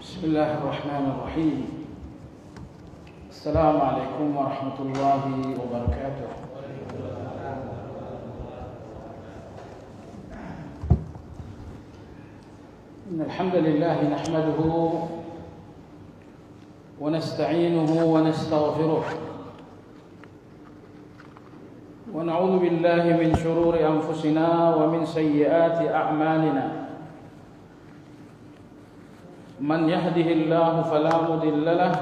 بسم الله الرحمن الرحيم. السلام عليكم ورحمة الله وبركاته. إن الحمد لله نحمده ونستعينه ونستغفره ونعوذ بالله من شرور أنفسنا ومن سيئات أعمالنا. من يهده الله فلا مضل له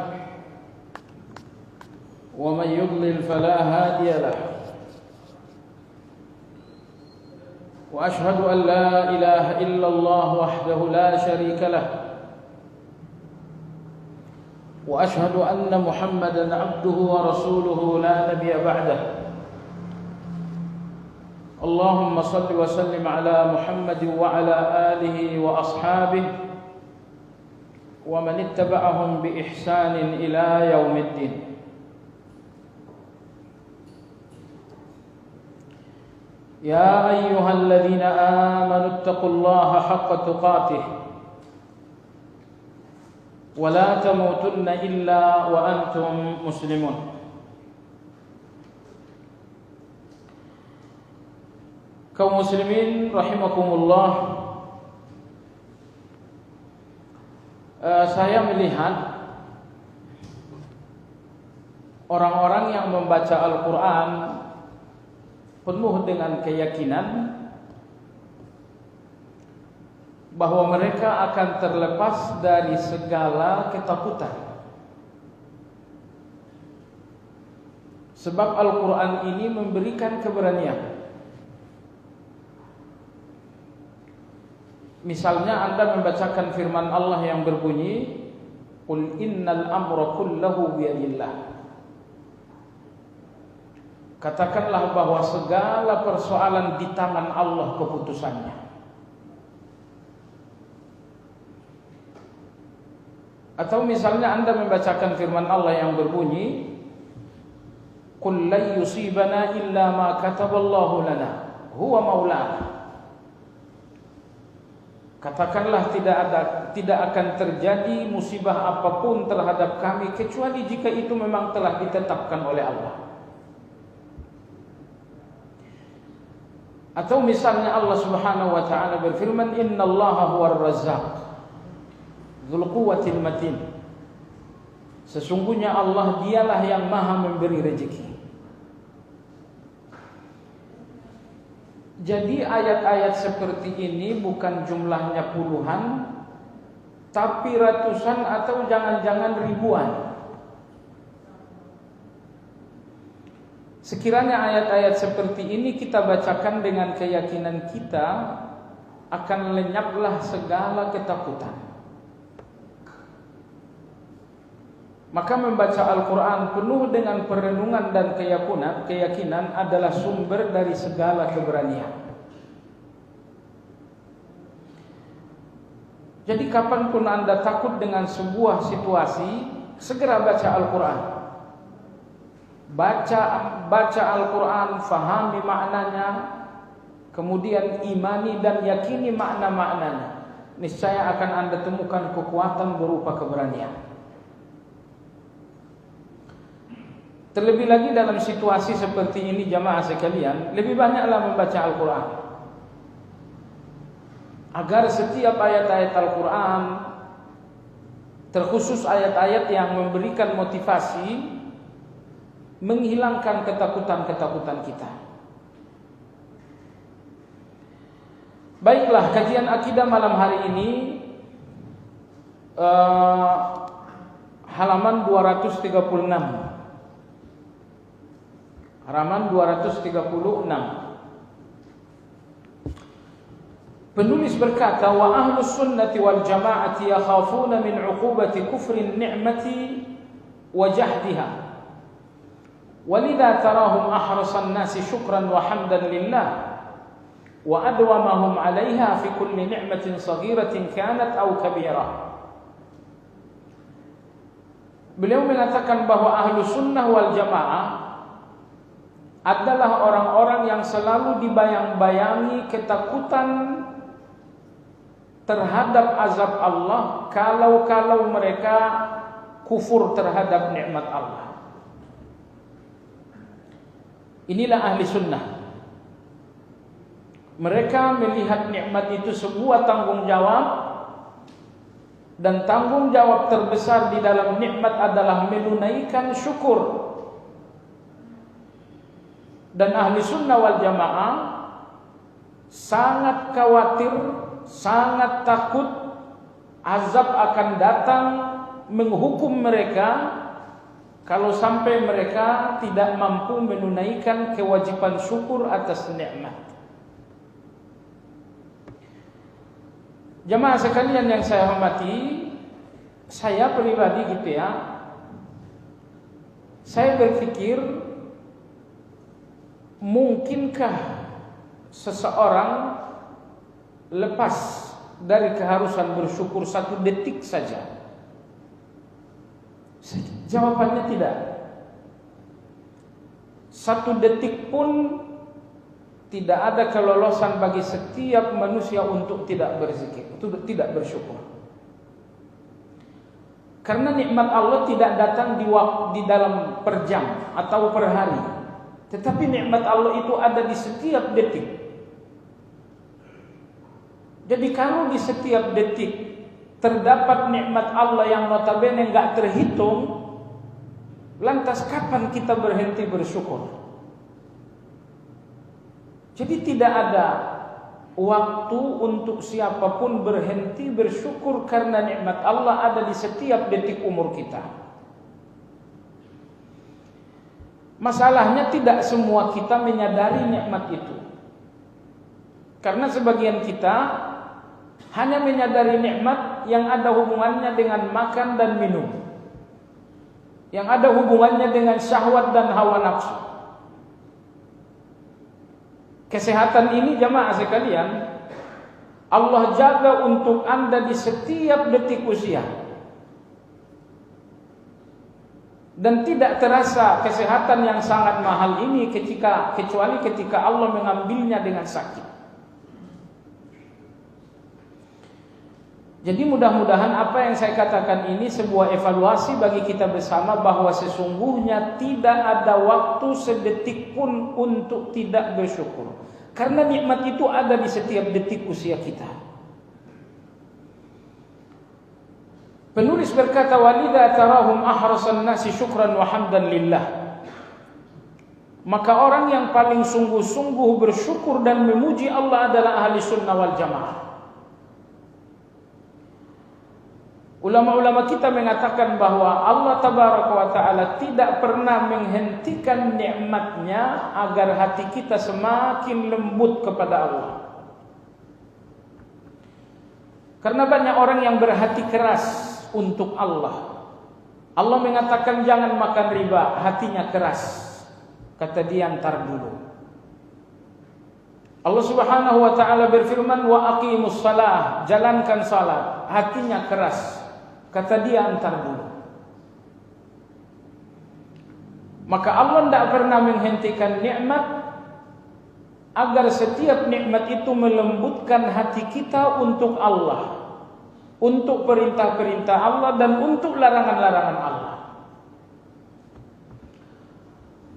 ومن يضلل فلا هادي له، وأشهد أن لا إله إلا الله وحده لا شريك له، وأشهد أن محمدا عبده ورسوله لا نبي بعده. اللهم صل وسلم على محمد وعلى آله وأصحابه ومن اتبعهم بإحسان إلى يوم الدين. يا أيها الذين آمنوا اتقوا الله حق تقاته ولا تموتن إلا وأنتم مسلمون. Kaum muslimin rahimakumullah, saya melihat orang-orang yang membaca Al-Quran penuh dengan keyakinan bahwa mereka akan terlepas dari segala ketakutan. Sebab Al-Quran ini memberikan keberanian. Misalnya Anda membacakan firman Allah yang berbunyi, "Qul innal amra kullahu biyadillah." Katakanlah bahwa segala persoalan di tangan Allah keputusannya. Atau misalnya Anda membacakan firman Allah yang berbunyi, "Qul la yusibana illa ma kataballahu lana, huwa maulana." Katakanlah tidak akan terjadi musibah apapun terhadap kami kecuali jika itu memang telah ditetapkan oleh Allah. Atau misalnya Allah Subhanahu wa taala berfirman, "Innallaha huwar razzaq dzul quwwatil matin." Sesungguhnya Allah dialah yang Maha memberi rezeki. Jadi ayat-ayat seperti ini bukan jumlahnya puluhan, tapi ratusan atau jangan-jangan ribuan. Sekiranya ayat-ayat seperti ini kita bacakan dengan keyakinan kita, akan lenyaplah segala ketakutan. Maka membaca Al-Quran penuh dengan perenungan dan keyakinan adalah sumber dari segala keberanian. Jadi kapanpun Anda takut dengan sebuah situasi, segera baca Al-Quran. Baca Al-Quran, fahami maknanya, kemudian imani dan yakini makna-maknanya. Niscaya akan Anda temukan kekuatan berupa keberanian. Terlebih lagi dalam situasi seperti ini, jamaah sekalian, lebih banyaklah membaca Al-Quran, agar setiap ayat-ayat Al-Quran, terkhusus ayat-ayat yang memberikan motivasi, menghilangkan ketakutan-ketakutan kita. Baiklah, kajian akidah malam hari ini halaman 236. Halaman 236. Penulis berkata, "Wa ahlus sunnati wal jama'ati yakhafuna min 'uqubati kufrin ni'mati wa jahdiha. Walidha tarahum ahrasan nasi syukran wa hamdan lillah wa adwamahum 'alayha fi kulli ni'matin saghiratin kanat aw kabirah." Beliau mengatakan bahwa ahlus sunnah wal jamaah adalah orang-orang yang selalu dibayang-bayangi ketakutan terhadap azab Allah kalau mereka kufur terhadap nikmat Allah. Inilah ahli sunnah. Mereka melihat nikmat itu sebuah tanggung jawab, dan tanggung jawab terbesar di dalam nikmat adalah menunaikan syukur. Dan ahli sunnah wal jamaah sangat khawatir, sangat takut azab akan datang menghukum mereka kalau sampai mereka tidak mampu menunaikan kewajiban syukur atas nikmat. Jamaah sekalian yang saya hormati, saya pribadi gitu ya, saya berpikir, mungkinkah seseorang lepas dari keharusan bersyukur 1 detik saja? Jawabannya tidak. 1 detik pun tidak ada kelolosan bagi setiap manusia untuk tidak berzikir, untuk tidak bersyukur. Karena nikmat Allah tidak datang di dalam per jam atau per hari, tetapi nikmat Allah itu ada di setiap detik. Jadi kalau di setiap detik terdapat nikmat Allah yang notabene enggak terhitung, lantas kapan kita berhenti bersyukur? Jadi tidak ada waktu untuk siapapun berhenti bersyukur karena nikmat Allah ada di setiap detik umur kita. Masalahnya tidak semua kita menyadari nikmat itu. Karena sebagian kita hanya menyadari nikmat yang ada hubungannya dengan makan dan minum, yang ada hubungannya dengan syahwat dan hawa nafsu. Kesehatan ini jamaah sekalian, Allah jaga untuk Anda di setiap detik usia. Dan tidak terasa kesehatan yang sangat mahal ini kecuali ketika Allah mengambilnya dengan sakit. Jadi mudah-mudahan apa yang saya katakan ini sebuah evaluasi bagi kita bersama, bahwa sesungguhnya tidak ada waktu sedetik pun untuk tidak bersyukur. Karena nikmat itu ada di setiap detik usia kita. Penulis berkata, walidha tarahum ahrasan nasi syukran wa hamdan lillah. Maka orang yang paling sungguh-sungguh bersyukur dan memuji Allah adalah ahli sunnah wal jamaah. Ulama-ulama kita mengatakan bahwa Allah tabaraka wa ta'ala tidak pernah menghentikan nikmatnya agar hati kita semakin lembut kepada Allah. Karena banyak orang yang berhati keras untuk Allah. Allah mengatakan jangan makan riba, hatinya keras. Kata dia, ntar dulu. Allah subhanahu wa ta'ala berfirman, wa aqimus salah, jalankan salat, hatinya keras. Kata dia, antar dulu. Maka Allah tidak pernah menghentikan nikmat agar setiap nikmat itu melembutkan hati kita untuk Allah, untuk perintah-perintah Allah dan untuk larangan-larangan Allah.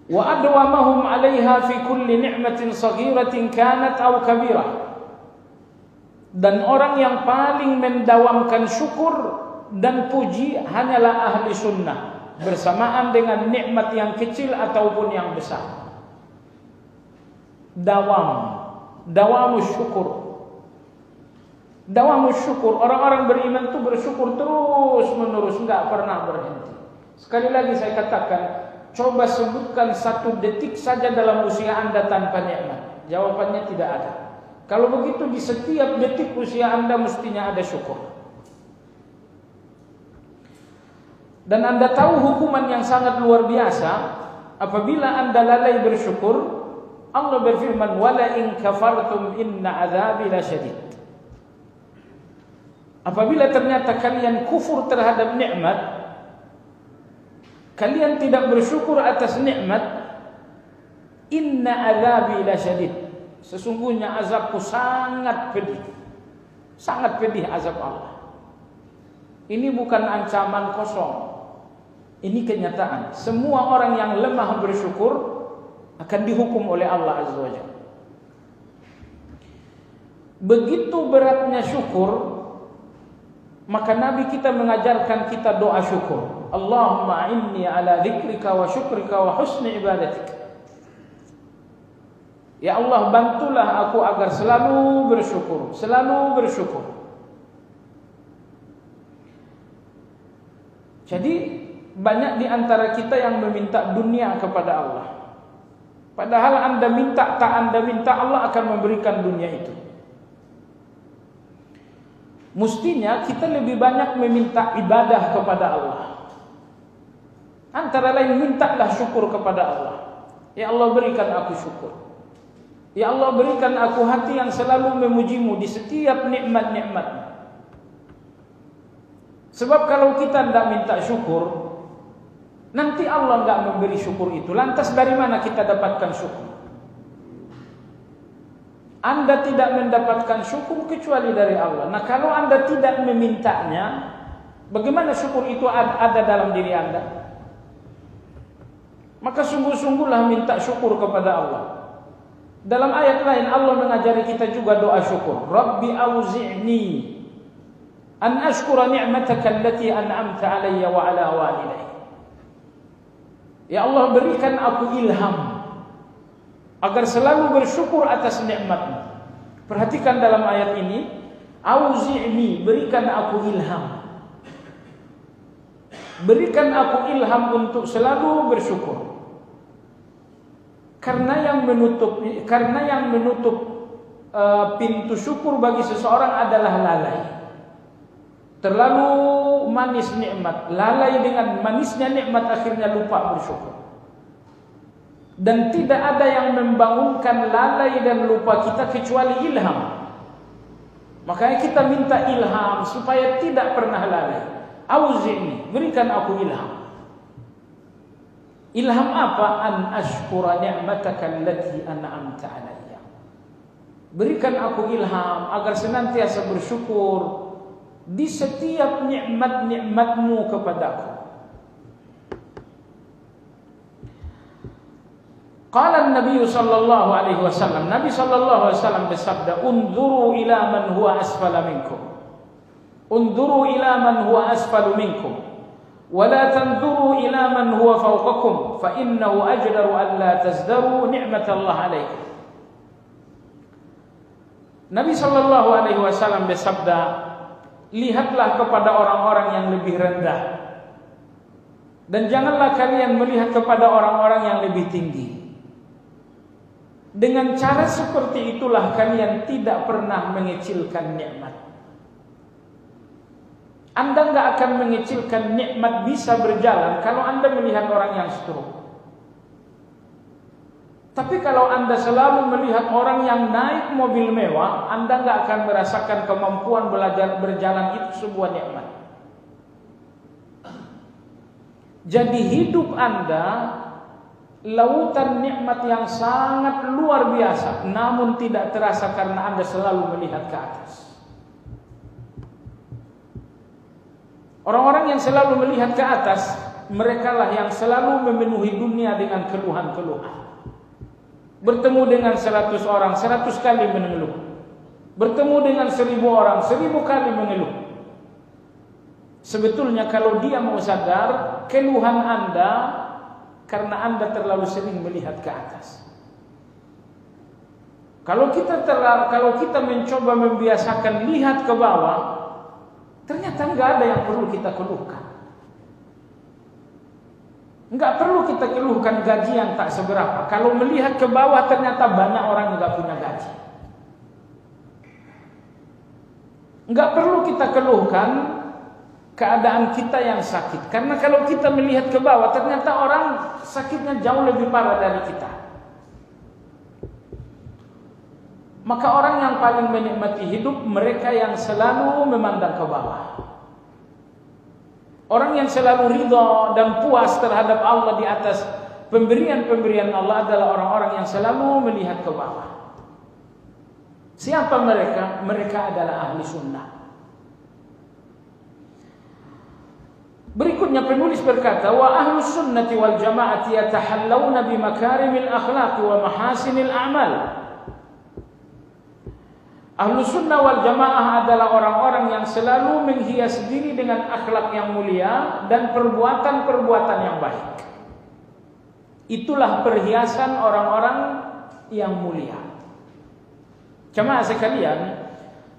Wa adwamahum 'alaiha fi kulli ni'matin saghiratin kanat aw kabirah. Dan orang yang paling mendawamkan syukur dan puji hanyalah ahli sunnah, bersamaan dengan nikmat yang kecil ataupun yang besar. Dawamus syukur. Dawamus syukur, orang-orang beriman itu bersyukur terus menerus, enggak pernah berhenti. Sekali lagi saya katakan, coba sebutkan 1 detik saja dalam usia Anda tanpa nikmat. Jawabannya tidak ada. Kalau begitu di setiap detik usia Anda mestinya ada syukur. Dan Anda tahu hukuman yang sangat luar biasa apabila Anda lalai bersyukur. Allah berfirman, wala in kafartum inna adzabi lasyadid. Apabila ternyata kalian kufur terhadap nikmat, kalian tidak bersyukur atas nikmat, inna adzabi lasyadid, sesungguhnya azabku sangat pedih. Sangat pedih azab Allah. Ini bukan ancaman kosong. Ini kenyataan. Semua orang yang lemah bersyukur akan dihukum oleh Allah Azza wa Jalla. Begitu beratnya syukur, maka Nabi kita mengajarkan kita doa syukur. Allahumma inni ala dzikrika wa syukrika wa husni ibadatik. Ya Allah, bantulah aku agar selalu bersyukur, selalu bersyukur. Jadi banyak di antara kita yang meminta dunia kepada Allah. Padahal Anda minta, tak Anda minta, Allah akan memberikan dunia itu. Mestinya kita lebih banyak meminta ibadah kepada Allah. Antara lain, mintalah syukur kepada Allah. Ya Allah, berikan aku syukur. Ya Allah, berikan aku hati yang selalu memujimu di setiap nikmat-nikmat-Mu. Sebab kalau kita tidak minta syukur, nanti Allah tidak memberi syukur itu. Lantas dari mana kita dapatkan syukur? Anda tidak mendapatkan syukur kecuali dari Allah. Nah, kalau Anda tidak memintanya, bagaimana syukur itu ada dalam diri Anda? Maka sungguh-sungguhlah minta syukur kepada Allah. Dalam ayat lain Allah mengajari kita juga doa syukur. Rabbi auzi'ni an ashkura ni'mataka allati an'amta 'alayya wa 'ala walidayya. Ya Allah, berikan aku ilham agar selalu bersyukur atas nikmat-Mu. Perhatikan dalam ayat ini, auzi'ni, berikan aku ilham. Berikan aku ilham untuk selalu bersyukur. Karena yang menutup pintu syukur bagi seseorang adalah lalai. Terlalu manis nikmat, lalai dengan manisnya nikmat, akhirnya lupa bersyukur. Dan tidak ada yang membangunkan lalai dan lupa kita kecuali ilham. Makanya kita minta ilham supaya tidak pernah lalai. Auzi'ni, berikan aku ilham. Ilham apa? An ashkura ni'mataka allati an'amta 'alayya. Berikan aku ilham agar senantiasa bersyukur di setiap nikmat-nikmat-Mu kepadaku. Qala an-nabiy sallallahu alaihi wasallam, Nabi sallallahu alaihi wasallam bersabda, "Unzuru ila man huwa asfala minkum. Unzuru ila man huwa asfalu minkum. Wa la tanzuru ila man huwa fawqakum, fa innahu ajdaru an la tazdaru ni'matallah alaikum." Nabi sallallahu alaihi wasallam bersabda, lihatlah kepada orang-orang yang lebih rendah, dan janganlah kalian melihat kepada orang-orang yang lebih tinggi. Dengan cara seperti itulah kalian tidak pernah mengecilkan nikmat. Anda enggak akan mengecilkan nikmat bisa berjalan kalau Anda melihat orang yang stroke. Tapi kalau Anda selalu melihat orang yang naik mobil mewah, Anda enggak akan merasakan kemampuan belajar berjalan itu sebuah nikmat. Jadi hidup Anda lautan nikmat yang sangat luar biasa, namun tidak terasa karena Anda selalu melihat ke atas. Orang-orang yang selalu melihat ke atas, merekalah yang selalu memenuhi dunia dengan keluhan-keluhan. Bertemu dengan 100 orang, 100 kali mengeluh. Bertemu dengan 1000 orang, 1000 kali mengeluh. Sebetulnya kalau dia mau sadar, keluhan Anda karena Anda terlalu sering melihat ke atas. Kalau kita mencoba membiasakan lihat ke bawah, ternyata enggak ada yang perlu kita keluhkan. Enggak perlu kita keluhkan gaji yang tak seberapa. Kalau melihat ke bawah ternyata banyak orang yang enggak punya gaji. Enggak perlu kita keluhkan keadaan kita yang sakit. Karena kalau kita melihat ke bawah ternyata orang sakitnya jauh lebih parah dari kita. Maka orang yang paling menikmati hidup mereka yang selalu memandang ke bawah. Orang yang selalu ridha dan puas terhadap Allah di atas pemberian-pemberian Allah adalah orang-orang yang selalu melihat ke bawah. Siapa mereka? Mereka adalah ahli sunnah. Berikutnya penulis berkata, wa ahlus sunnati wal jama'ati yatahallawna bimakarimil akhlaq wa mahasinil a'mal. Ahlus sunnah wal jamaah adalah orang-orang yang selalu menghias diri dengan akhlak yang mulia dan perbuatan-perbuatan yang baik. Itulah perhiasan orang-orang yang mulia. Jemaah sekalian,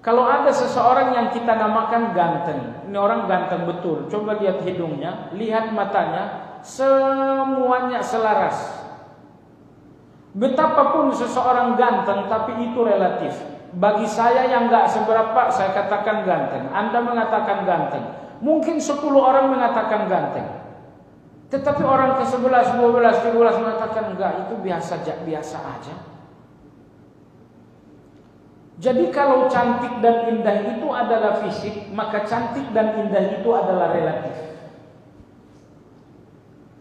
kalau ada seseorang yang kita namakan ganteng, ini orang ganteng betul, coba lihat hidungnya, lihat matanya, semuanya selaras. Betapapun seseorang ganteng, tapi itu relatif. Bagi saya yang gak seberapa, saya katakan ganteng. Anda mengatakan ganteng. Mungkin 10 orang mengatakan ganteng. Tetapi orang ke-11, 12, 13 mengatakan enggak, itu biasa aja. Jadi kalau cantik dan indah itu adalah fisik, maka cantik dan indah itu adalah relatif.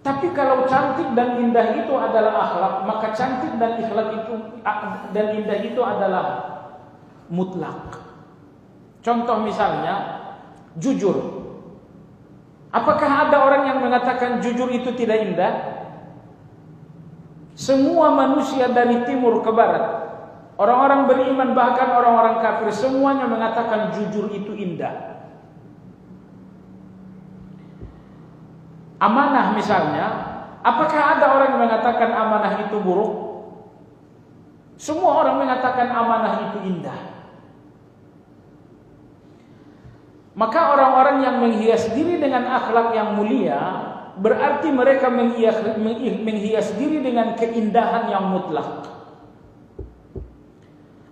Tapi kalau cantik dan indah itu adalah akhlak, maka cantik dan indah itu adalah mutlak. Contoh misalnya, jujur. Apakah ada orang yang mengatakan jujur itu tidak indah? Semua manusia dari timur ke barat, orang-orang beriman bahkan orang-orang kafir, semuanya mengatakan jujur itu indah. Amanah misalnya, apakah ada orang yang mengatakan amanah itu buruk? Semua orang mengatakan amanah itu indah. Maka orang-orang yang menghias diri dengan akhlak yang mulia, berarti mereka menghias diri dengan keindahan yang mutlak.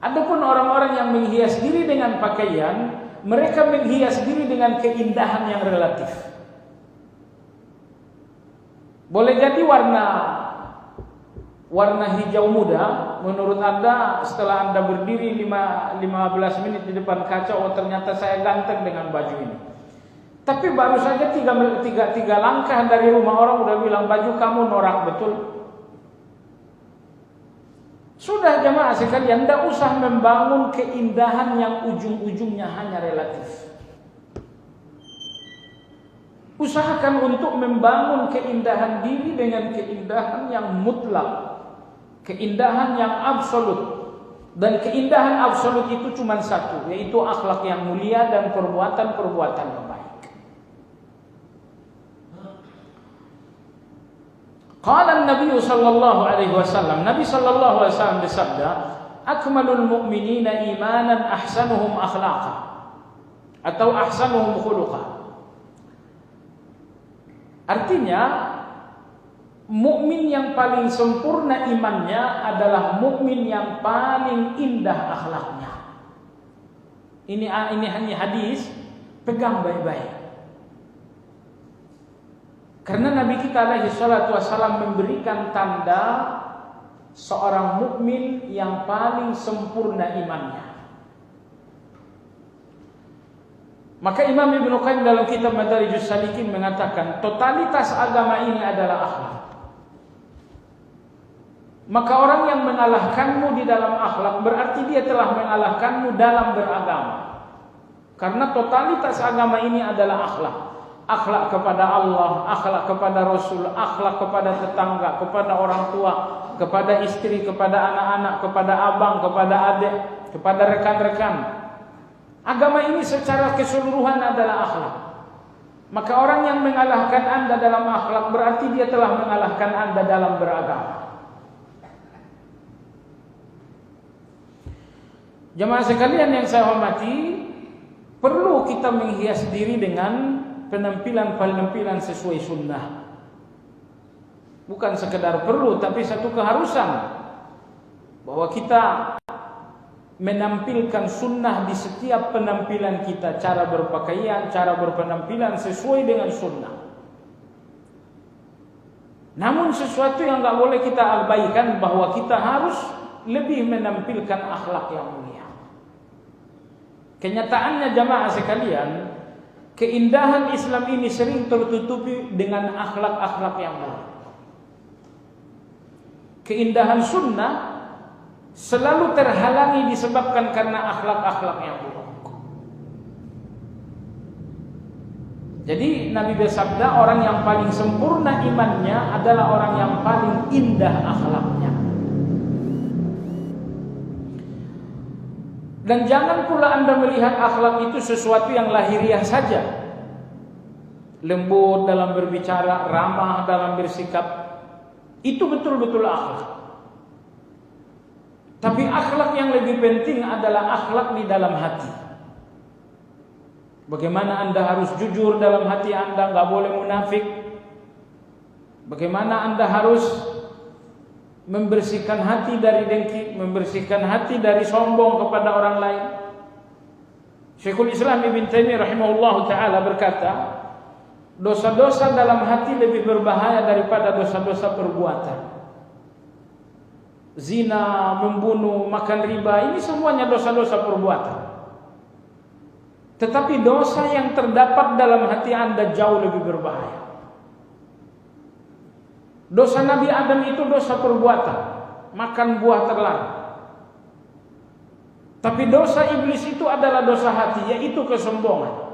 Adapun orang-orang yang menghias diri dengan pakaian, mereka menghias diri dengan keindahan yang relatif. Boleh jadi warna hijau muda, menurut Anda setelah Anda berdiri 15 menit di depan kaca, oh ternyata saya ganteng dengan baju ini. Tapi baru saja tiga langkah dari rumah orang udah bilang baju kamu norak betul. Sudah jemaah sekalian, tidak usah membangun keindahan yang ujung-ujungnya hanya relatif. Usahakan untuk membangun keindahan diri dengan keindahan yang mutlak, keindahan yang absolut. Dan keindahan absolut itu cuma satu, yaitu akhlak yang mulia dan perbuatan-perbuatan yang baik. Qala Nabi sallallahu alaihi wasallam, Nabi sallallahu alaihi wasallam bersabda, akmalul mu'minina imanan ahsanuhum akhlaqa atau ahsanuhum khuluqa. Artinya, mukmin yang paling sempurna imannya adalah mukmin yang paling indah akhlaknya. Ini hanya hadis, pegang baik-baik. Karena Nabi kita alaihi salatu wassalam memberikan tanda seorang mukmin yang paling sempurna imannya. Maka Imam Ibnu Qayyim dalam kitab Madarijus Salikin mengatakan, totalitas agama ini adalah akhlak. Maka orang yang mengalahkanmu di dalam akhlak berarti dia telah mengalahkanmu dalam beragama. Karena totalitas agama ini adalah akhlak. Akhlak kepada Allah, akhlak kepada Rasul, akhlak kepada tetangga, kepada orang tua, kepada istri, kepada anak-anak, kepada abang, kepada adik, kepada rekan-rekan. Agama ini secara keseluruhan adalah akhlak. Maka orang yang mengalahkan Anda dalam akhlak berarti dia telah mengalahkan Anda dalam beragama. Jemaah sekalian yang saya hormati, perlu kita menghias diri dengan penampilan-penampilan sesuai sunnah. Bukan sekedar perlu, tapi satu keharusan bahwa kita menampilkan sunnah di setiap penampilan kita, cara berpakaian, cara berpenampilan sesuai dengan sunnah. Namun sesuatu yang enggak boleh kita abaikan bahwa kita harus lebih menampilkan akhlak yang mulia. Kenyataannya jamaah sekalian, keindahan Islam ini sering tertutupi dengan akhlak-akhlak yang mulia. Keindahan sunnah selalu terhalangi disebabkan karena akhlak-akhlak yang buruk. Jadi Nabi bersabda, orang yang paling sempurna imannya adalah orang yang paling indah akhlaknya. Dan jangan pula Anda melihat akhlak itu sesuatu yang lahiriah saja. Lembut dalam berbicara, ramah dalam bersikap, itu betul-betul akhlak. Tapi akhlak yang lebih penting adalah akhlak di dalam hati. Bagaimana Anda harus jujur dalam hati Anda, nggak boleh munafik. Bagaimana Anda harus membersihkan hati dari dengki, membersihkan hati dari sombong kepada orang lain. Syekhul Islam Ibn Taimiyah rahimahullah ta'ala berkata, dosa-dosa dalam hati lebih berbahaya daripada dosa-dosa perbuatan. Zina, membunuh, makan riba, ini semuanya dosa-dosa perbuatan. Tetapi dosa yang terdapat dalam hati Anda jauh lebih berbahaya. Dosa Nabi Adam itu dosa perbuatan, makan buah terlarang. Tapi dosa iblis itu adalah dosa hati, yaitu kesombongan.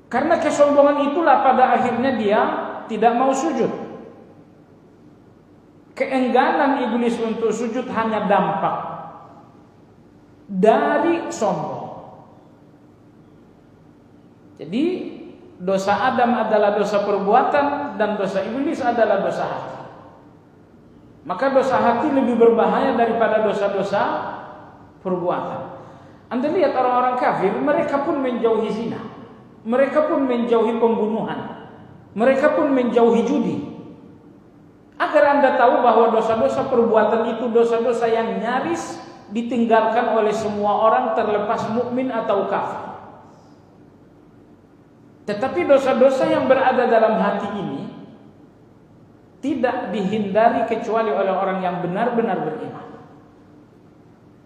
Karena kesombongan itulah pada akhirnya dia tidak mau sujud. Keengganan iblis untuk sujud hanya dampak dari sombong. Jadi dosa Adam adalah dosa perbuatan dan dosa iblis adalah dosa hati. Maka dosa hati lebih berbahaya daripada dosa-dosa perbuatan. Anda lihat orang-orang kafir, mereka pun menjauhi zina. Mereka pun menjauhi pembunuhan. Mereka pun menjauhi judi. Agar Anda tahu bahwa dosa-dosa perbuatan itu dosa-dosa yang nyaris ditinggalkan oleh semua orang terlepas mukmin atau kafir. Tetapi dosa-dosa yang berada dalam hati ini tidak dihindari kecuali oleh orang yang benar-benar beriman.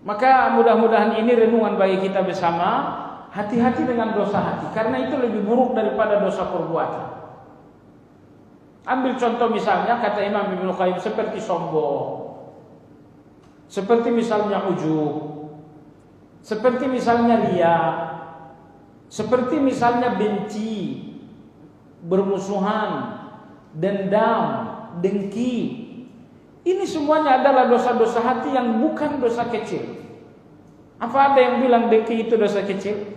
Maka mudah-mudahan ini renungan bagi kita bersama. Hati-hati dengan dosa hati, karena itu lebih buruk daripada dosa perbuatan. Ambil contoh misalnya, kata Imam Ibnu Qayyim, seperti sombong, seperti misalnya ujub, seperti misalnya riya, seperti misalnya benci, bermusuhan, dendam, dengki. Ini semuanya adalah dosa-dosa hati yang bukan dosa kecil. Apa ada yang bilang dengki itu dosa kecil?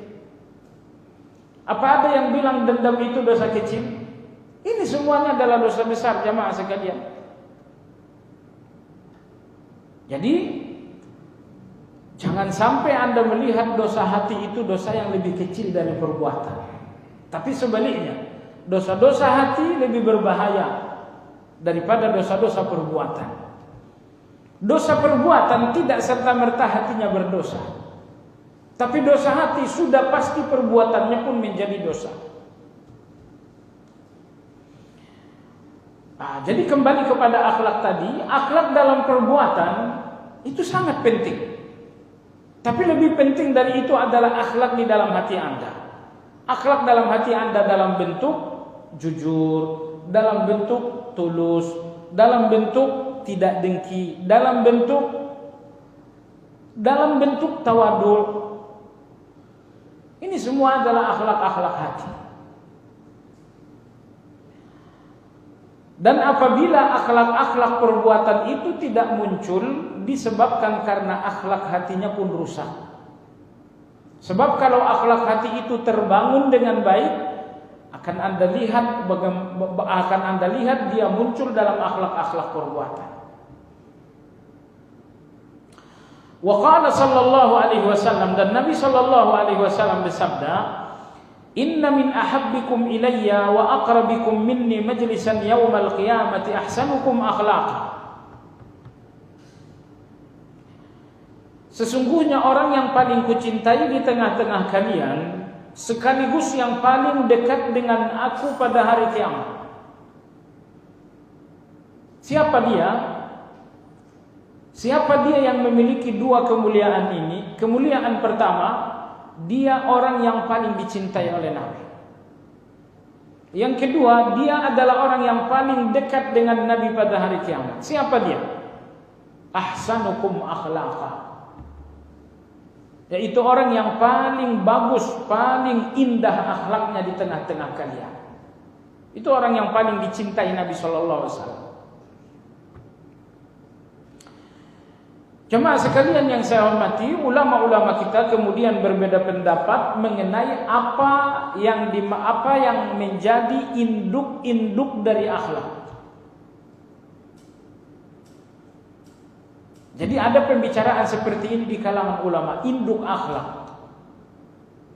Apa ada yang bilang dendam itu dosa kecil? Ini semuanya adalah dosa besar, jamaah sekalian. Jadi jangan sampai Anda melihat dosa hati itu dosa yang lebih kecil dari perbuatan. Tapi sebaliknya, dosa-dosa hati lebih berbahaya daripada dosa-dosa perbuatan. Dosa perbuatan tidak serta-merta hatinya berdosa. Tapi dosa hati sudah pasti perbuatannya pun menjadi dosa. Jadi kembali kepada akhlak tadi, akhlak dalam perbuatan itu sangat penting. Tapi lebih penting dari itu adalah akhlak di dalam hati Anda. Akhlak dalam hati Anda dalam bentuk jujur, dalam bentuk tulus, dalam bentuk tidak dengki, dalam bentuk tawadhu. Ini semua adalah akhlak-akhlak hati. Dan apabila akhlak-akhlak perbuatan itu tidak muncul, disebabkan karena akhlak hatinya pun rusak. Sebab kalau akhlak hati itu terbangun dengan baik, akan Anda lihat dia muncul dalam akhlak-akhlak perbuatan. Wa qala sallallahu alaihi wasallam, dan Nabi sallallahu alaihi wasallam bersabda, "Inna min ahabbikum ilayya wa aqrabikum minni majlisan yaumal qiyamati ahsanukum akhlaqa." Sesungguhnya orang yang paling kucintai di tengah-tengah kalian sekaligus yang paling dekat dengan aku pada hari kiamat. Siapa dia? Siapa dia yang memiliki dua kemuliaan ini? Kemuliaan pertama, dia orang yang paling dicintai oleh Nabi. Yang kedua, dia adalah orang yang paling dekat dengan Nabi pada hari kiamat. Siapa dia? ahsanukum akhlaqa. Yaitu orang yang paling bagus, paling indah akhlaknya di tengah-tengah kalian. Itu orang yang paling dicintai Nabi sallallahu alaihi wasallam. Jemaah sekalian yang saya hormati, ulama-ulama kita kemudian berbeda pendapat mengenai apa yang menjadi induk-induk dari akhlak. Jadi ada pembicaraan seperti ini di kalangan ulama, induk akhlak.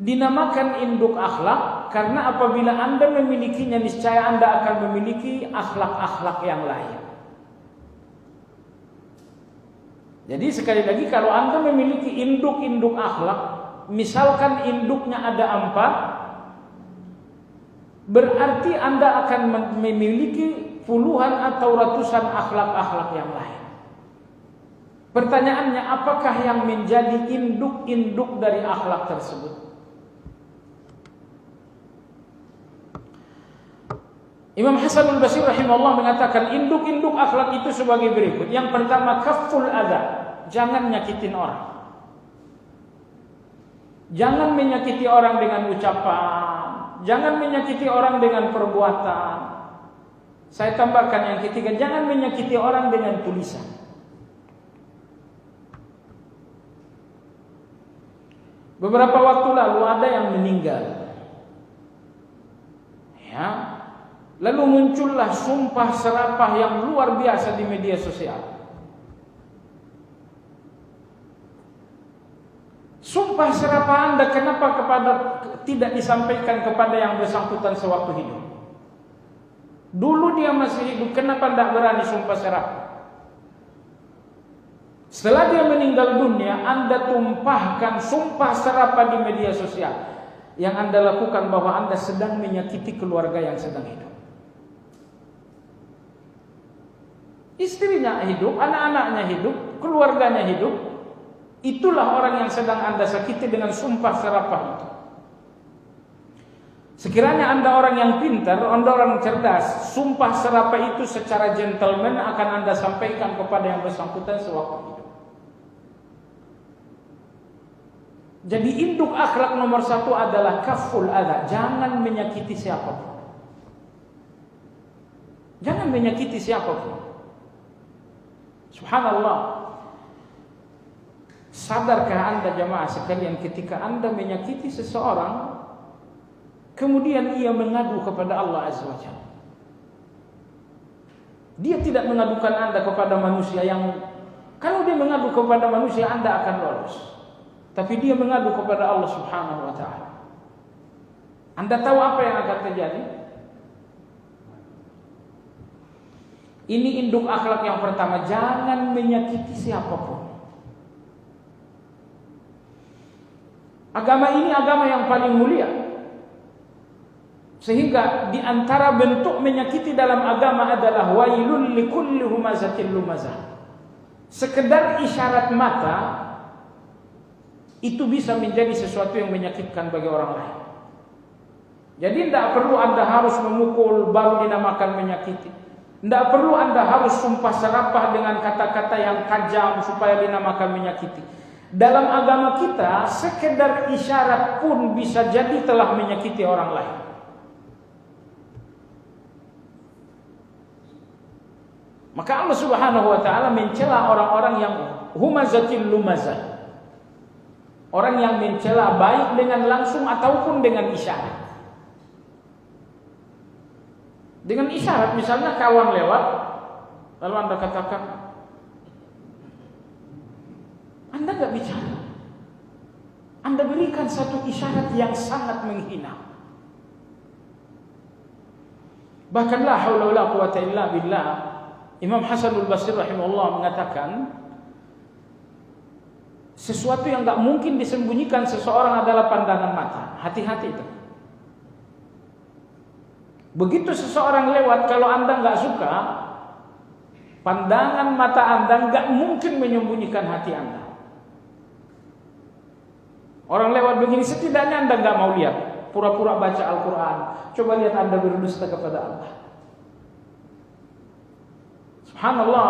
Dinamakan induk akhlak karena apabila Anda memilikinya, niscaya Anda akan memiliki akhlak-akhlak yang lain. Jadi sekali lagi, kalau Anda memiliki induk-induk akhlak, misalkan induknya ada 4, berarti Anda akan memiliki puluhan atau ratusan akhlak-akhlak yang lain. Pertanyaannya, apakah yang menjadi induk-induk dari akhlak tersebut? Imam Hasan al-Basri rahimahullah mengatakan induk-induk akhlak itu sebagai berikut. Yang pertama, kafful adza, jangan nyakitin orang. Jangan menyakiti orang dengan ucapan, jangan menyakiti orang dengan perbuatan. Saya tambahkan yang ketiga, jangan menyakiti orang dengan tulisan. Beberapa waktu lalu ada yang meninggal. Ya. Lalu muncullah sumpah serapah yang luar biasa di media sosial. Sumpah serapah Anda kenapa tidak disampaikan kepada yang bersangkutan sewaktu hidup? Dulu dia masih hidup, kenapa tidak berani sumpah serapah? Setelah dia meninggal dunia, Anda tumpahkan sumpah serapah di media sosial. Yang Anda lakukan bahwa Anda sedang menyakiti keluarga yang sedang hidup. Istrinya hidup, anak-anaknya hidup, keluarganya hidup. Itulah orang yang sedang Anda sakiti dengan sumpah serapah itu. Sekiranya Anda orang yang pintar, Anda orang cerdas, sumpah serapah itu secara gentleman akan Anda sampaikan kepada yang bersangkutan sewaktu hidup. Jadi induk akhlak nomor 1 adalah kaful adza, jangan menyakiti siapapun. Jangan menyakiti siapapun. Subhanallah. Sadarkah Anda jemaah sekalian, ketika Anda menyakiti seseorang, kemudian ia mengadu kepada Allah Azza wa Jalla. Dia tidak mengadukan Anda kepada manusia yang, kalau dia mengadu kepada manusia Anda akan lolos. Tapi dia mengadu kepada Allah Subhanahu wa taala. Anda tahu apa yang akan terjadi? Ini induk akhlak yang pertama, jangan menyakiti siapapun. Agama ini agama yang paling mulia. Sehingga di antara bentuk menyakiti dalam agama adalah wailul likulli humazatil lumazah. Sekedar isyarat mata itu bisa menjadi sesuatu yang menyakitkan bagi orang lain. Jadi tidak perlu Anda harus memukul baru dinamakan menyakiti. Tidak perlu Anda harus sumpah serapah dengan kata-kata yang kajam supaya dinamakan menyakiti. Dalam agama kita, sekedar isyarat pun bisa jadi telah menyakiti orang lain. Maka Allah Subhanahu wa taala mencela orang-orang yang humazatil lumazah. Orang yang mencela baik dengan langsung ataupun dengan isyarat. Dengan isyarat, misalnya kawan lewat, lalu Anda katakan, Anda nggak bicara, Anda berikan satu isyarat yang sangat menghina. Bahkan la haula wala quwata illa billah, Imam Hasan al-Basri rahimahullah mengatakan, sesuatu yang nggak mungkin disembunyikan seseorang adalah pandangan mata. Hati-hati itu. Begitu seseorang lewat, kalau Anda nggak suka, pandangan mata Anda nggak mungkin menyembunyikan hati Anda. Orang lewat begini, setidaknya Anda nggak mau lihat, pura-pura baca Al-Quran. Coba lihat Anda berdusta kepada Allah. Subhanallah.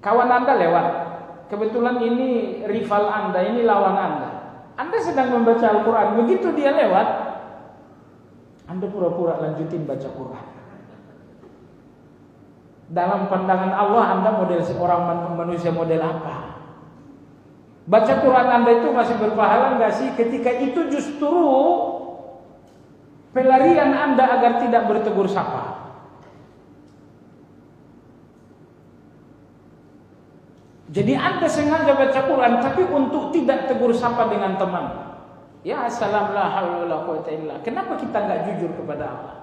Kawan Anda lewat. Kebetulan ini rival Anda, ini lawan Anda. Anda sedang membaca Al-Quran. Begitu dia lewat, Anda pura-pura lanjutin baca Quran. Dalam pandangan Allah, Anda model seorang manusia model apa? Baca Quran Anda itu masih berpahala enggak sih? Ketika itu justru pelarian Anda agar tidak bertegur sapa. Jadi Anda sengaja baca Quran tapi untuk tidak tegur sapa dengan teman. Ya salam la haula wala quwata illa. Kenapa kita enggak jujur kepada Allah?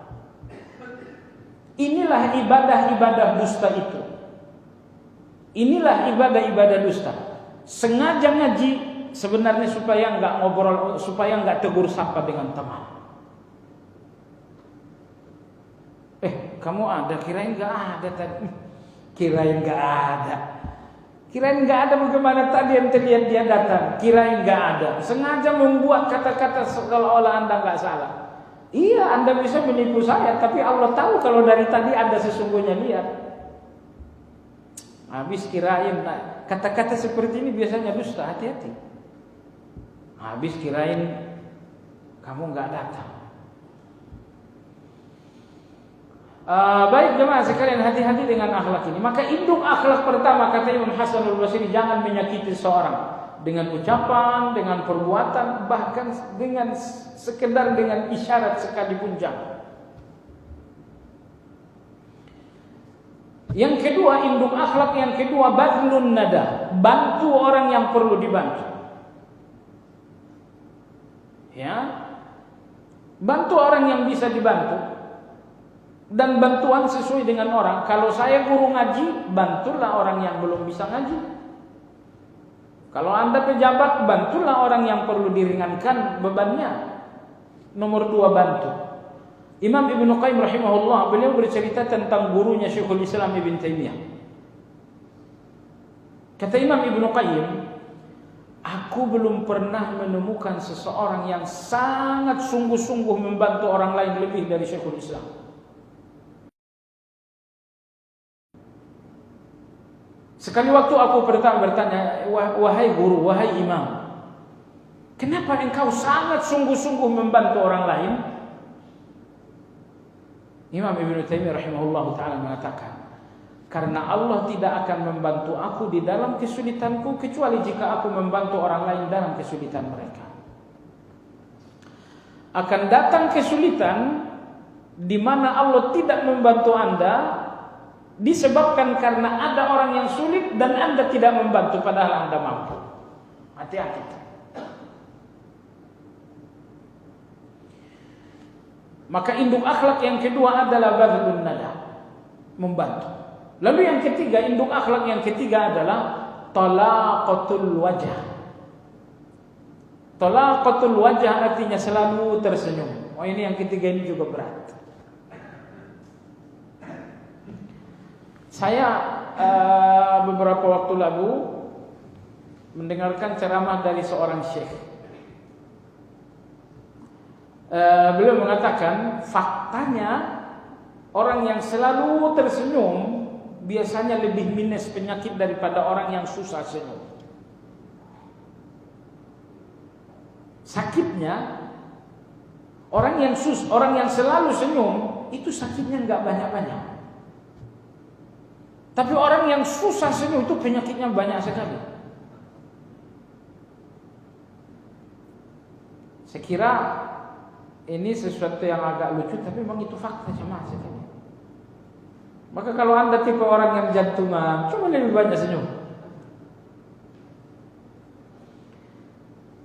Inilah ibadah-ibadah dusta itu. Inilah ibadah-ibadah dusta. Sengaja ngaji sebenarnya supaya enggak ngobrol, supaya enggak tegur sapa dengan teman. Kamu ada, kirain enggak ada tadi. Kirain enggak ada. Kirain enggak ada, bagaimana tadi yang terlihat dia datang? Kirain enggak ada. Sengaja membuat kata-kata seolah-olah Anda enggak salah. Iya, Anda bisa menipu saya, tapi Allah tahu kalau dari tadi Anda sesungguhnya lihat. Habis kirain, kata-kata seperti ini biasanya dusta, hati-hati. Habis kirain kamu enggak datang. Baik jemaah sekalian, hati-hati dengan akhlak ini. Maka induk akhlak pertama, kata Imam Hasan al-Basri, jangan menyakiti seorang dengan ucapan, dengan perbuatan, bahkan dengan sekedar dengan isyarat sekalipun jangan. Yang kedua, induk akhlak yang kedua, badlun nada, bantu orang yang perlu dibantu. Ya, bantu orang yang bisa dibantu. Dan bantuan sesuai dengan orang. Kalau saya guru ngaji, bantulah orang yang belum bisa ngaji. Kalau Anda pejabat, bantulah orang yang perlu diringankan bebannya. Nomor 2, bantu. Imam Ibnu Qayyim rahimahullah, beliau bercerita tentang gurunya Syekhul Islam Ibn Taimiyah. Kata Imam Ibnu Qayyim, aku belum pernah menemukan seseorang yang sangat sungguh-sungguh membantu orang lain lebih dari Syekhul Islam. Sekali waktu aku pertama bertanya, wahai guru, wahai imam, kenapa engkau sangat sungguh-sungguh membantu orang lain? Imam Ibnu Taimiyah rahimahullah ta'ala mengatakan, karena Allah tidak akan membantu aku di dalam kesulitanku kecuali jika aku membantu orang lain dalam kesulitan mereka. Akan datang kesulitan di mana Allah tidak membantu Anda disebabkan karena ada orang yang sulit dan Anda tidak membantu padahal Anda mampu. Hati-hati. Maka induk akhlak yang kedua adalah badlun nada, membantu. Lalu yang ketiga, induk akhlak yang ketiga adalah talaqatul wajah. Talaqatul wajah artinya selalu tersenyum. Oh, ini yang ketiga, ini juga berat. Saya beberapa waktu lalu mendengarkan ceramah dari seorang syekh. Beliau mengatakan faktanya orang yang selalu tersenyum biasanya lebih minus penyakit daripada orang yang susah senyum. Sakitnya orang yang selalu senyum itu sakitnya enggak banyak-banyak. Tapi orang yang susah senyum itu penyakitnya banyak sekali. Saya kira ini sesuatu yang agak lucu, tapi memang itu fakta jemaah sekalian. Maka kalau Anda tipe orang yang jantungan, coba lebih banyak senyum.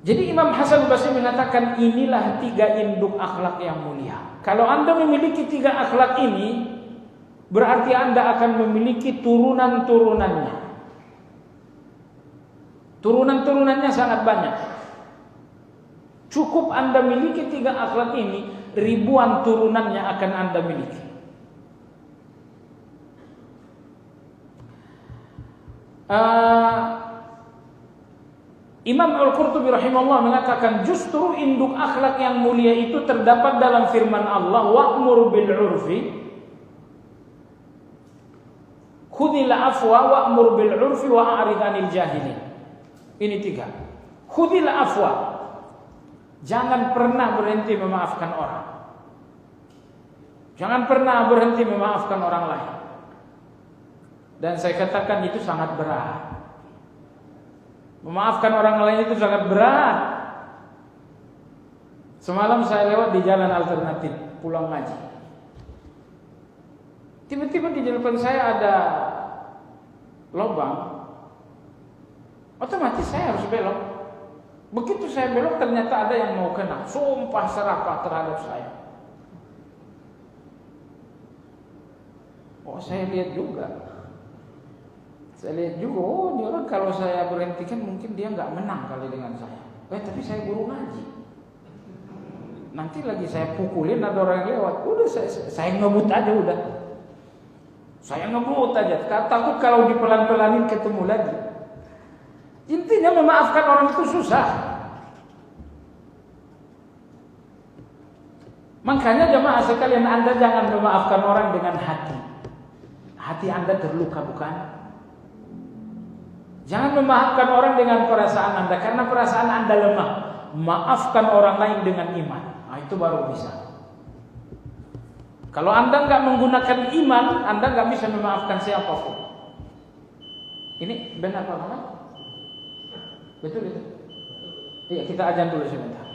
Jadi Imam Hasan Basri mengatakan inilah 3 induk akhlak yang mulia. Kalau Anda memiliki 3 akhlak ini, berarti Anda akan memiliki turunan-turunannya. Turunan-turunannya sangat banyak. Cukup Anda miliki 3 akhlak ini, ribuan turunannya akan Anda miliki. Imam Al-Qurtubi rahimahullah mengatakan justru induk akhlak yang mulia itu terdapat dalam firman Allah, wa'mur bil 'urfi. khudhil afwa wa'mur bil 'urfi wa a'rid 'anil jahilin. Ini 3. Khudhil afwa. Jangan pernah berhenti memaafkan orang. Jangan pernah berhenti memaafkan orang lain. Dan saya katakan itu sangat berat. Memaafkan orang lain itu sangat berat. Semalam saya lewat di jalan alternatif pulang ngaji. Tiba-tiba di depan saya ada lubang. Otomatis saya harus belok. Begitu saya belok ternyata ada yang mau kena. Sumpah serapah terhadap saya. Oh, saya lihat juga. Oh, ini orang kalau saya berhentikan mungkin dia nggak menang kali dengan saya. Tapi saya guru ngaji. Nanti lagi saya pukulin ada orang yang lewat. Udah saya ngebut aja udah. Saya ngebut aja. Takut kalau dipelan-pelanin ketemu lagi. Intinya memaafkan orang itu susah. Makanya jemaah sekalian, Anda jangan memaafkan orang dengan hati. Hati Anda terluka bukan? Jangan memaafkan orang dengan perasaan Anda, karena perasaan Anda lemah. Maafkan orang lain dengan iman. Nah, itu baru bisa. Kalau Anda nggak menggunakan iman, Anda nggak bisa memaafkan siapapun. Ini benar Pak Muhammad? Betul itu? Iya, kita ajan dulu sebentar.